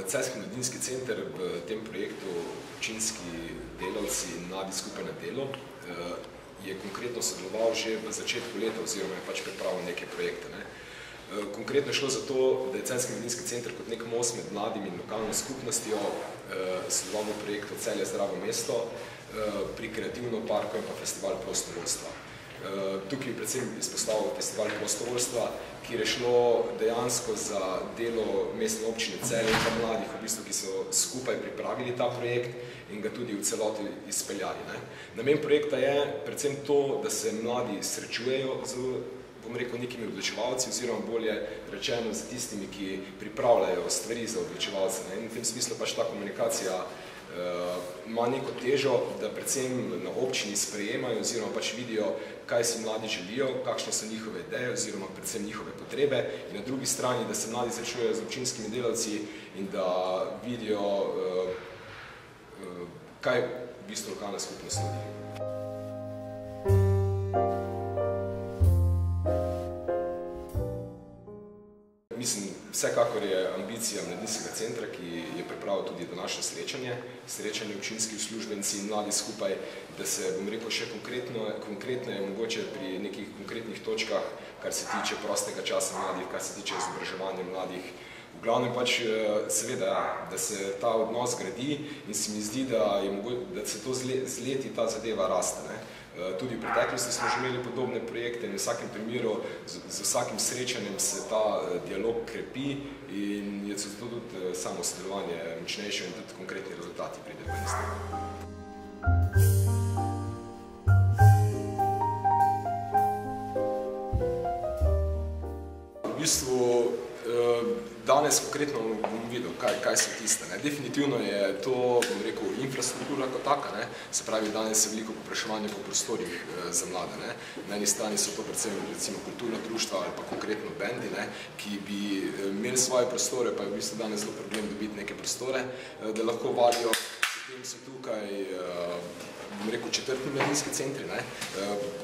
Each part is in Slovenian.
Celjski mladinski center v tem projektu Občinski delavci in mladi skupaj na delu je konkretno sodeloval že v začetku leta oziroma je pač pripravil neke projekte. Konkretno je šlo za to, da je Celjski mladinski center kot nek most med mladimi in lokalno skupnostjo sodeloval v projektu Celje zdravo mesto pri kreativnem parku in pa festival prostovoljstva. Tukaj predvsem izpostavil festival prostovoljstva, kjer je šlo dejansko za delo mestne občine Celje in pa mladih, v bistvu, ki so skupaj pripravili ta projekt in ga tudi v celoti izpeljali. Namen projekta je predvsem to, da se mladi srečujejo z, bom rekel, nekimi odločevalci oziroma bolje rečeno z tistimi, ki pripravljajo stvari za odločevalce. In v tem smislu pač ta komunikacija ima neko težo, da predvsem na občini sprejemajo oziroma pač vidijo, kaj si mladi želijo, kakšne so njihove ideje oziroma predvsem njihove potrebe in na drugi strani, da se mladi srečujejo z občinskimi delavci in da vidijo, kaj v bistvu lokalna skupnost nudi. Mislim, vsekakor je ambicija mladinskega centra, ki je pripravil tudi današnje srečanje občinskih uslužbenci in mladi skupaj, da se, bom rekel, še konkretneje mogoče pri nekih konkretnih točkah, kar se tiče prostega časa mladih, kar se tiče izobraževanja mladih. V glavnem pač seveda, da se ta odnos gradi in se mi zdi, da se to z leti ta zadeva raste. Tudi v preteklosti smo že imeli podobne projekte in v vsakem primeru, z vsakim srečanjem se ta dialog krepi in je zato tudi samo sodelovanje močnejše in tudi konkretni rezultati pridejo ven iz tega. V bistvu danes konkretno bom videl, kaj so tiste. Definitivno je to, bom rekel, infrastruktura kot taka. Se pravi, danes je veliko povpraševanje po prostorih za mlade. Na eni strani so to predvsem recimo kulturna društva ali pa konkretno bendi, ki bi imeli svoje prostore, pa je v bistvu danes zelo problem dobiti neke prostore, da lahko vadijo. Potem so tukaj, bom rekel, četrtni mladinski centri.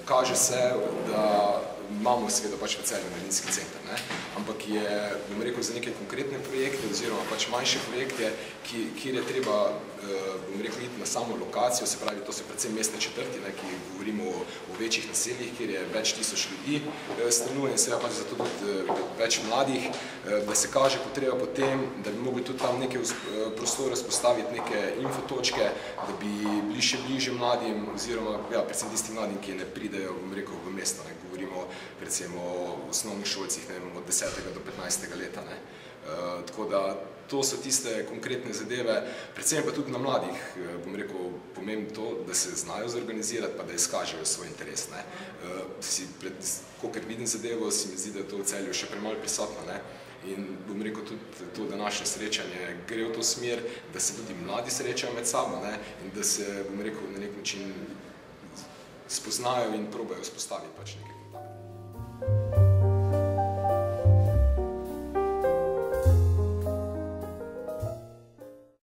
Kaže se, da imamo seveda pač v Celju mladinski center, ampak je, bom rekel, za neke konkretne projekte oziroma pač manjše projekte, kjer je treba, bom rekel, iti na samo lokacijo, se pravi, to so predvsem mestne četrti, ki govorimo o večjih naseljih, kjer je več tisoč ljudi stanuje in seveda pač zato tudi več mladih, da se kaže potreba po tem, da bi mogli tudi tam neke prostore vzpostaviti, neke infotočke, da bi bili še bliže mladim oziroma predvsem tistim mladim, ki ne pridejo, bom rekel, v mesto. Govorimo predvsem o osnovnih šolcih od 10. do 15. leta. Tako da to so tiste konkretne zadeve, predvsem pa tudi na mladih, bom rekel, pomembno to, da se znajo zorganizirati pa da izkažejo svoj interes. Kakor vidim zadevo, se mi zdi, da je to v Celju še premalo prisotno. In bom rekel, tudi to današnje srečanje gre v to smer, da se tudi mladi srečajo med sabo in da se, bom rekel, na nek način spoznajo in probajo vzpostaviti pač nekaj kontakta.